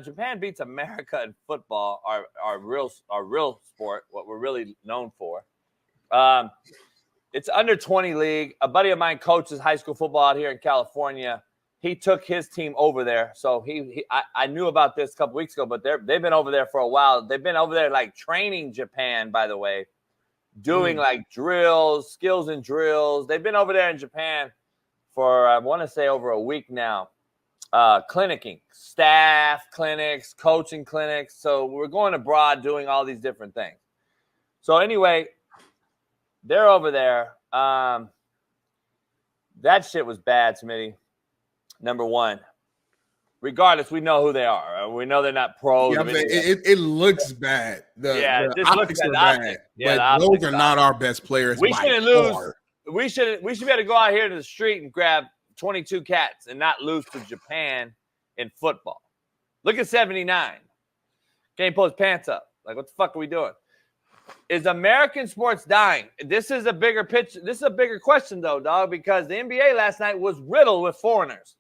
Japan beats America in football, our real sport, what we're really known for. It's under 20 league. A buddy of mine coaches high school football out here in California. He took his team over there. So I knew about this a couple weeks ago, but they've been over there for a while. They've been over there like training Japan, by the way, doing like drills, skills and drills. They've been over there in Japan for, I want to say, over a week now. Clinicking, staff clinics, coaching clinics. So we're going abroad doing all these different things. So anyway, they're over there. That shit was bad, Smitty. Number one. Regardless, we know who they are. We know they're not pros. Yeah, it looks bad. The optics are bad. Yeah, but those are not our best players. We shouldn't lose. We should be able to go out here to the street and grab 22 cats and not lose to Japan in football. Look at 79. Can't pull his pants up. Like, what the fuck are we doing? Is American sports dying? This is a bigger picture. This is a bigger question, though, dog, because the NBA last night was riddled with foreigners.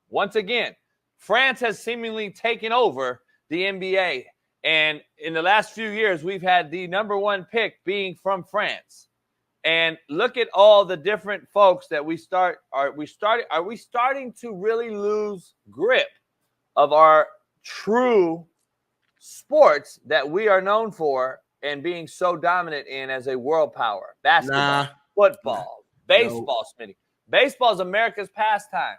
Once again, France has seemingly taken over the NBA. And in the last few years, we've had the number one pick being from France. And look at all the different folks that are we starting to really lose grip of our true sports that we are known for and being so dominant in as a world power? Basketball, football, baseball, Smitty. Baseball is America's pastime.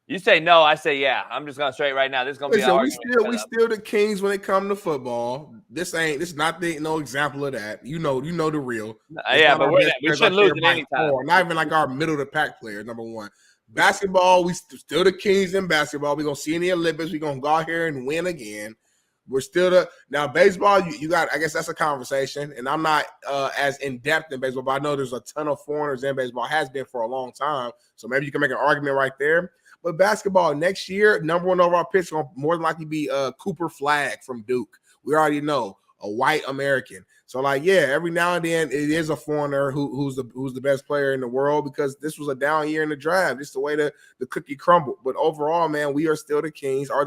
You say no, I say yeah. I'm just gonna straight right now. This is gonna be an argument. We still the kings when it comes to football. This is not no example of that. You know the real. Yeah, but we shouldn't lose at any time. Not even like our middle of the pack players. Number one, basketball. We still the kings in basketball. We're gonna see in the Olympics. We're gonna go out here and win again. We're still now baseball. You got. I guess that's a conversation, and I'm not as in depth in baseball, but I know there's a ton of foreigners in baseball. Has been for a long time, so maybe you can make an argument right there. But basketball next year, number one overall pick is going to more than likely be Cooper Flagg from Duke. We already know, a white American. So like, yeah, every now and then it is a foreigner who's the best player in the world, because this was a down year in the draft. Just the way the cookie crumbled. But overall, man, we are still the kings. Are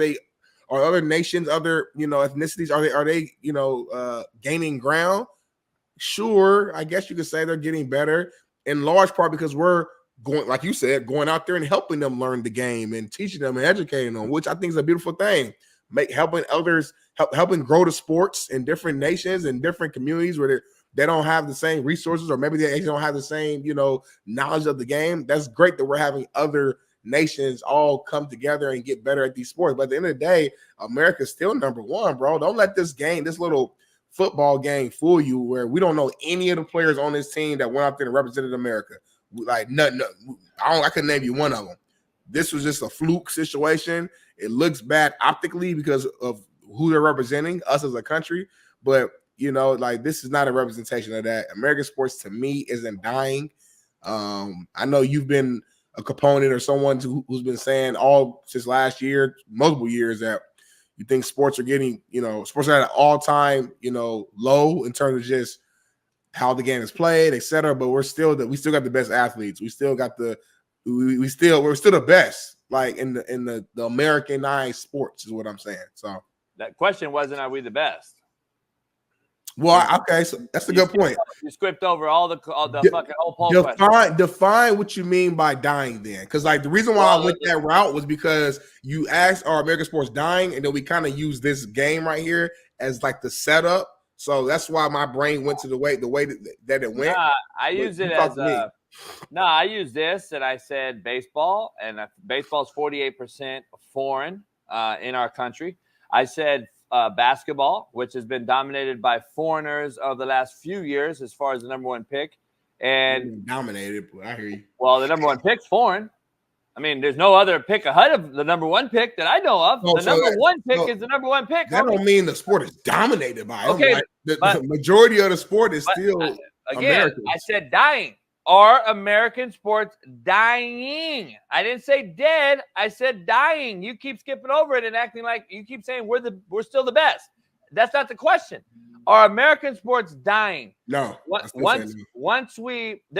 other nations, other ethnicities, are they gaining ground? Sure, I guess you could say they're getting better in large part because we're going, like you said, going out there and helping them learn the game and teaching them and educating them, which I think is a beautiful thing. Helping others, helping grow the sports in different nations and different communities where they don't have the same resources, or maybe they don't have the same, knowledge of the game. That's great that we're having other nations all come together and get better at these sports. But at the end of the day, America's still number one, bro. Don't let this little football game fool you, where we don't know any of the players on this team that went out there and represented America. Like, no, I couldn't name you one of them. This was just a fluke situation. It looks bad optically because of who they're representing, us as a country. But, this is not a representation of that. American sports, to me, isn't dying. I know you've been a component or someone who's been saying all since last year, multiple years, that you think sports are getting, sports are at an all-time, low in terms of just how the game is played, et cetera. But we still got the best athletes. We're still the best, like in the Americanized sports is what I'm saying. So that question wasn't, are we the best? Well, okay, so that's a good point. You skipped over all the fucking whole poll question. Define what you mean by dying then. Because like the reason why I went that route was because you asked, are American sports dying? And then we kind of use this game right here as like the setup. So that's why my brain went to the way that it went. I use it as I use this, and I said baseball, and baseball is 48% foreign in our country. I said basketball, which has been dominated by foreigners of the last few years as far as the number one pick. And dominated, I hear you. Well, the number one pick's foreign. I mean, there's no other pick ahead of the number one pick that I know of. The number one pick is the number one pick. That don't mean the sport is dominated by it. Okay, the majority of the sport is still again. American. I said dying. Are American sports dying? I didn't say dead. I said dying. You keep skipping over it and acting like you keep saying we're still the best. That's not the question. Are American sports dying? No. They're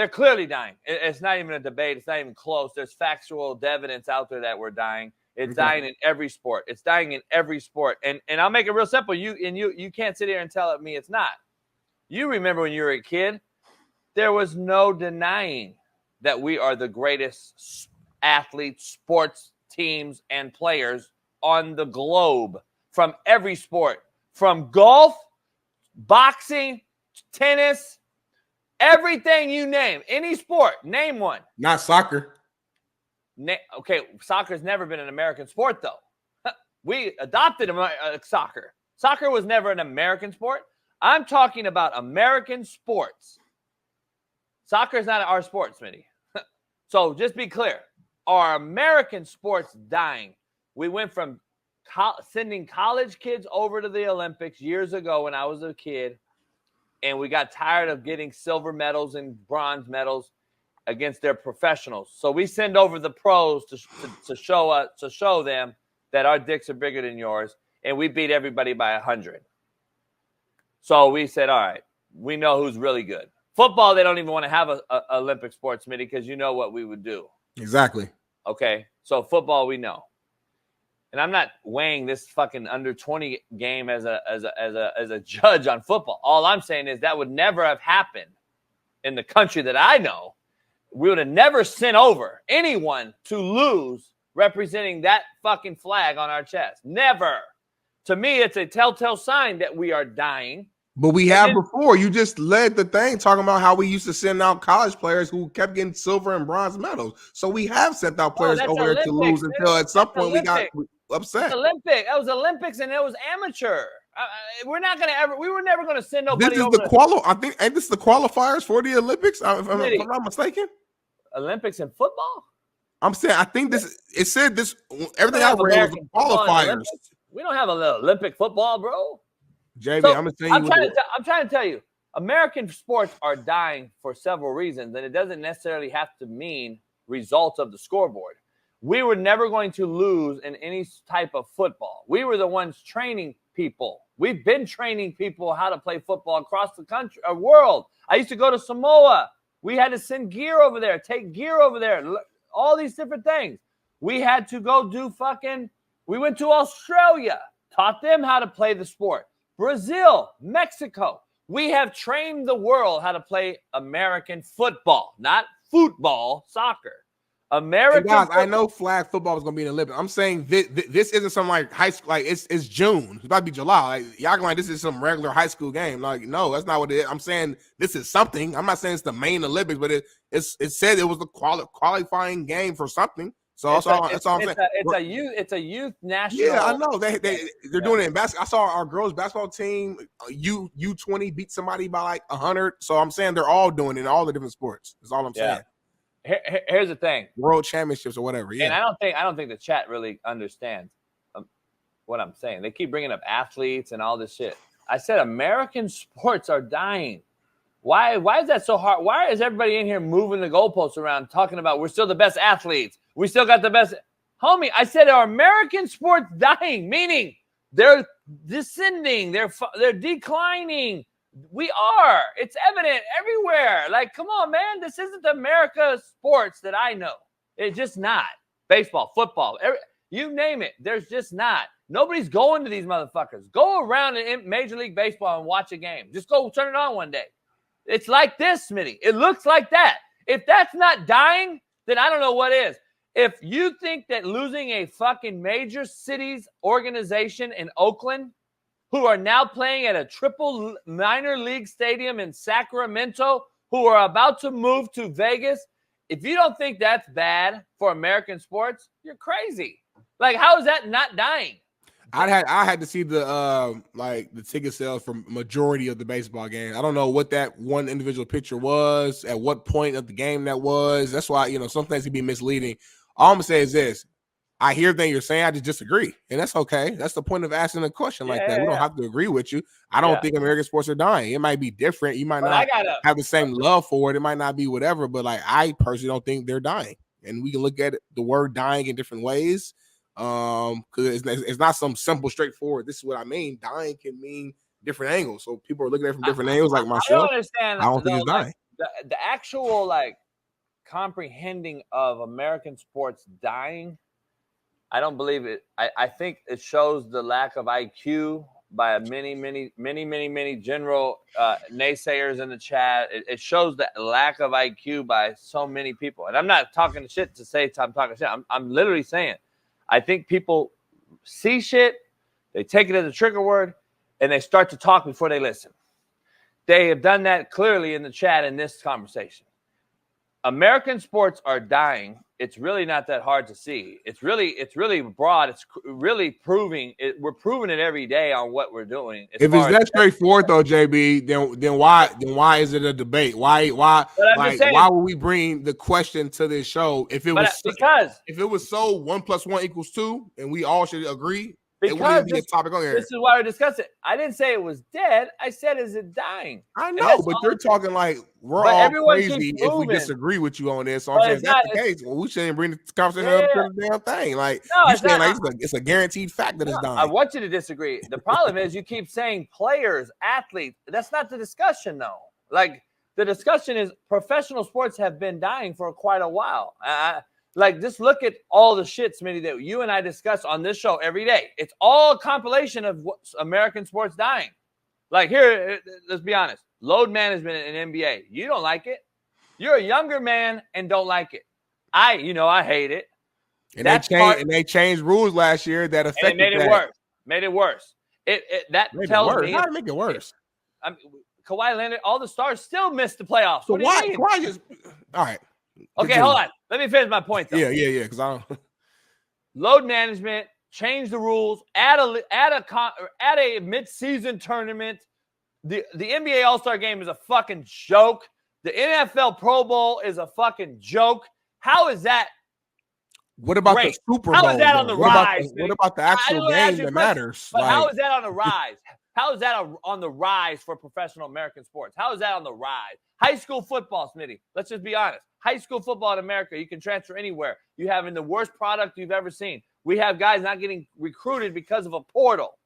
clearly dying. It's not even a debate. It's not even close. There's factual evidence out there that we're dying. It's dying in every sport. It's dying in every sport. And I'll make it real simple. You can't sit here and tell me it's not. You remember when you were a kid, there was no denying that we are the greatest athletes, sports teams, and players on the globe from every sport, from golf, boxing, tennis, everything you name, any sport, name one. Not soccer. Okay, soccer's never been an American sport, though. We adopted soccer. Soccer was never an American sport. I'm talking about American sports. Soccer is not our sport, Smitty. So just be clear. Are American sports dying? We went from sending college kids over to the Olympics years ago when I was a kid, and we got tired of getting silver medals and bronze medals against their professionals. So we send over the pros to show them that our dicks are bigger than yours, and we beat everybody by 100. So we said, all right, we know who's really good. Football, they don't even want to have a Olympic sports committee because you know what we would do. Exactly. Okay, so football, we know. And I'm not weighing this fucking under 20 game as a judge on football. All I'm saying is that would never have happened in the country that I know. We would have never sent over anyone to lose representing that fucking flag on our chest. Never. To me, it's a telltale sign that we are dying. But we have before. You just led the thing talking about how we used to send out college players who kept getting silver and bronze medals. So we have sent out players over there to lose until at some point we got upset. That was Olympics and it was amateur. We were never going to send nobody over. I think this is the qualifiers for the Olympics, if I'm not mistaken. Olympics and football? I'm saying, I think it said this, everything I read was the qualifiers. We don't have a little Olympic football, bro. JB, so, I'm trying to tell you, American sports are dying for several reasons, and it doesn't necessarily have to mean results of the scoreboard. We were never going to lose in any type of football. We were the ones training people. We've been training people how to play football across the country, world. I used to go to Samoa. We had to send gear over there, take gear over there, all these different things. We had to go do we went to Australia, taught them how to play the sport. Brazil, Mexico. We have trained the world how to play American football, not football, soccer. American guys, I know flag football is going to be in the Olympics. I'm saying this isn't some like high school, like it's June. It's about to be July. Like, y'all like this is some regular high school game. Like, no, that's not what it is. I'm saying this is something. I'm not saying it's the main Olympics, but it said it was the qualifying game for something. So that's all I'm saying. It's a youth national. Yeah, I know they're doing it in basketball. I saw our girls basketball team U20 beat somebody by like 100. So I'm saying they're all doing it in all the different sports. That's all I'm saying. Here's the thing: world championships or whatever. Yeah, and I don't think the chat really understands what I'm saying. They keep bringing up athletes and all this shit. I said American sports are dying. Why is that so hard? Why is everybody in here moving the goalposts around, talking about we're still the best athletes? We still got the best. Homie, I said are American sports dying, meaning they're descending, they're declining. We are. It's evident everywhere. Like, come on, man. This isn't America sports that I know. It's just not. Baseball, football, you name it. There's just not. Nobody's going to these motherfuckers. Go around in Major League Baseball and watch a game. Just go turn it on one day. It's like this, Smitty. It looks like that. If that's not dying, then I don't know what is. If you think that losing a fucking major cities organization in Oakland, who are now playing at a triple minor league stadium in Sacramento, who are about to move to Vegas, if you don't think that's bad for American sports, you're crazy. Like, how is that not dying? I had to see the ticket sales for majority of the baseball game. I don't know what that one individual picture was, at what point of the game that was. That's why, some things can be misleading. All I'm gonna say is this: I hear everything you're saying. I just disagree, and that's okay. That's the point of asking a question like that. We don't have to agree with you. I don't think American sports are dying. It might be different. You might not have the same love for it. It might not be whatever, but like I personally don't think they're dying. And we can look at the word dying in different ways. Because it's not some simple, straightforward. This is what I mean. Dying can mean different angles. So people are looking at it from different angles, like myself. I don't think it's dying. The actual comprehending of American sports dying I don't believe it. I think it shows the lack of IQ by many general naysayers in the chat. It shows the lack of IQ by so many people. And I'm not talking shit to say I'm talking shit. I'm literally saying, I think people see shit, they take it as a trigger word, and they start to talk before they listen. They have done that clearly in the chat in this conversation. American sports are dying. It's really not that hard to see. It's really broad. It's really proving it. We're proving it every day on what we're doing. If it's that straightforward, though, JB, then why is it a debate? Why would we bring the question to this show if it was so 1 + 1 = 2 and we all should agree? It wouldn't be a topic on here. This is why we're discussing it. I didn't say it was dead. I said, is it dying? I know, but you're talking like we're all crazy if we disagree with you on this. So I'm saying if that's the case, well, we shouldn't bring the conversation up to the damn thing. Like, you're saying like it's a guaranteed fact that it's dying. I want you to disagree. The problem is you keep saying players, athletes. That's not the discussion, though. Like, the discussion is professional sports have been dying for quite a while. Like, just look at all the shit, Smitty, that you and I discuss on this show every day. It's all a compilation of American sports dying. Like, here, let's be honest. Load management in NBA. You don't like it. You're a younger man and don't like it. I hate it. And they changed rules last year that affected made it worse. Made it worse. That tells me. How to make it worse? Kawhi Leonard, all the stars still missed the playoffs. So why just all right. Okay, hold on. Let me finish my point, though. Yeah. Because I don't. Load management, change the rules, add a mid-season tournament. The NBA All-Star Game is a fucking joke. The NFL Pro Bowl is a fucking joke. How is that? What about the Super Bowl? How is that on the rise? What about the actual game that matters? But how is that on the rise? How is that on the rise for professional American sports? How is that on the rise? High school football, Smitty. Let's just be honest. High school football in America, you can transfer anywhere. You have the worst product you've ever seen. We have guys not getting recruited because of a portal.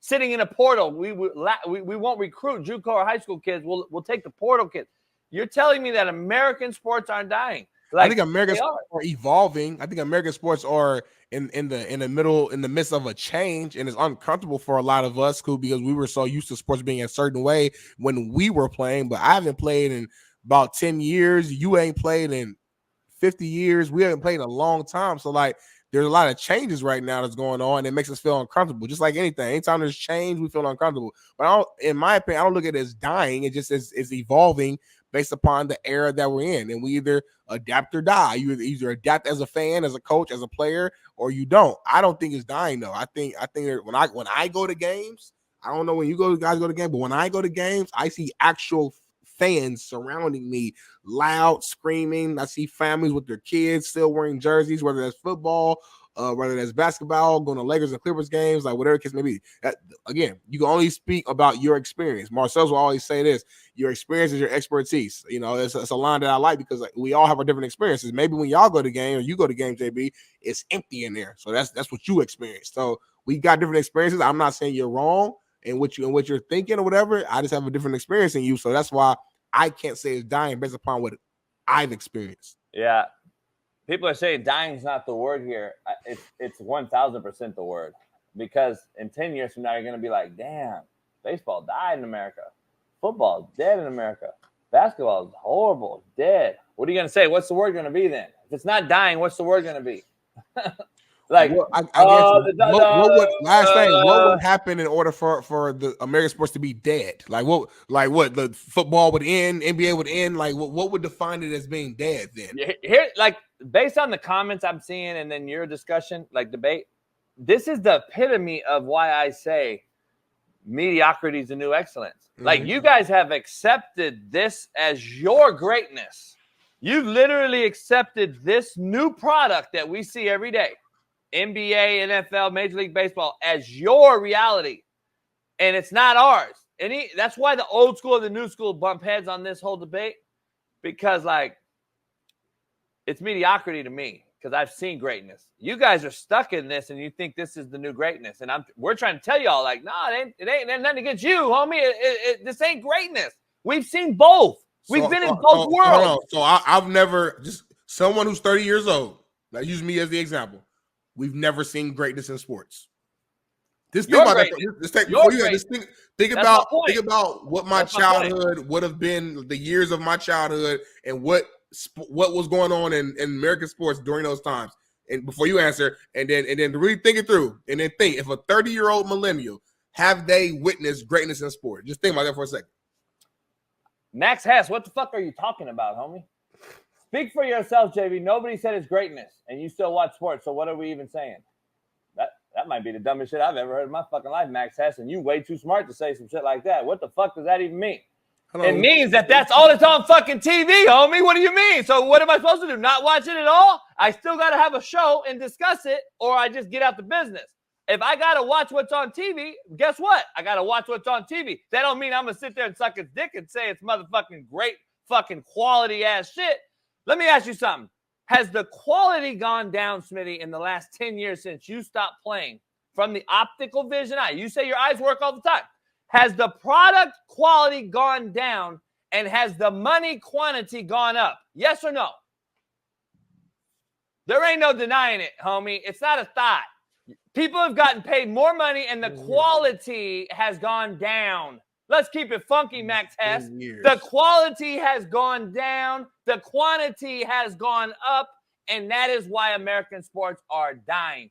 Sitting in a portal, we won't recruit JUCO or high school kids. We'll take the portal kids. You're telling me that American sports aren't dying? I think American sports are evolving. I think American sports are in the midst of a change, and it's uncomfortable for a lot of us because we were so used to sports being a certain way when we were playing. But I haven't played in about 10 years. You ain't played in 50 years. We haven't played in a long time. So like there's a lot of changes right now that's going on. It makes us feel uncomfortable. Just like anything. Anytime there's change, we feel uncomfortable. But in my opinion, I don't look at it as dying. It just is evolving based upon the era that we're in. And we either adapt or die. You either adapt as a fan, as a coach, as a player, or you don't. I don't think it's dying though. I think that when I go to games, I don't know when you guys go to games, but when I go to games, I see actual fans surrounding me, loud, screaming. I see families with their kids still wearing jerseys, whether that's football, whether that's basketball, going to Lakers and Clippers games, like whatever the case may be. Again, you can only speak about your experience. Marcellus will always say this: your experience is your expertise. You know, it's a line that I like because we all have our different experiences. Maybe when y'all go to game or you go to game, JB, it's empty in there. So that's what you experience. So we got different experiences. I'm not saying you're wrong and what you're thinking or whatever. I just have a different experience than you. So that's why I can't say it's dying based upon what I've experienced. Yeah. People are saying dying is not the word here. It's 1,000% the word, because in 10 years from now, you're going to be like, damn, baseball died in America. Football is dead in America. Basketball is horrible. It's dead. What are you going to say? What's the word going to be then? If it's not dying, what's the word going to be? Like, what would happen in order for the American sports to be dead? Like what the football would end, NBA would end. Like what would define it as being dead then? Here, like based on the comments I'm seeing and then your discussion, like debate, this is the epitome of why I say mediocrity is the new excellence. Mm-hmm. Like you guys have accepted this as your greatness. You've literally accepted this new product that we see every day. NBA, NFL, Major League Baseball as your reality, and it's not ours. And that's why the old school and the new school bump heads on this whole debate, because like it's mediocrity to me because I've seen greatness. You guys are stuck in this, and you think this is the new greatness, and we're trying to tell y'all like, nah, it ain't nothing against you, homie. This ain't greatness. We've seen both. We've been in both worlds. So I've never just someone who's 30 years old. Like use me as the example. we've never seen greatness in sports. Just Your think about greatness. that. Your Think That's my about point. what my That's my point. childhood would have been, the years of my childhood, and what was going on in American sports during those times. And before you answer, and then really think it through, and then think, if a 30-year-old millennial, have they witnessed greatness in sport? Just think about that for a second. Max Hess, what the fuck are you talking about, homie? Speak for yourself, JV. Nobody said it's greatness, and you still watch sports. So what are we even saying? That might be the dumbest shit I've ever heard in my fucking life, Max Hess, and you way too smart to say some shit like that. What the fuck does that even mean? Hello. It means that's all that's on fucking TV, homie. What do you mean? So what am I supposed to do? Not watch it at all? I still got to have a show and discuss it, or I just get out the business. If I got to watch what's on TV, guess what? I got to watch what's on TV. That don't mean I'm going to sit there and suck his dick and say it's motherfucking great fucking quality ass shit. Let me ask you something. Has the quality gone down, Smitty, in the last 10 years since you stopped playing from the optical vision eye? You say your eyes work all the time. Has the product quality gone down, and has the money quantity gone up? Yes or no? There ain't no denying it, homie. It's not a thought. People have gotten paid more money, and the quality has gone down. Let's keep it funky, Max Hess. The quality has gone down. The quantity has gone up. And that is why American sports are dying.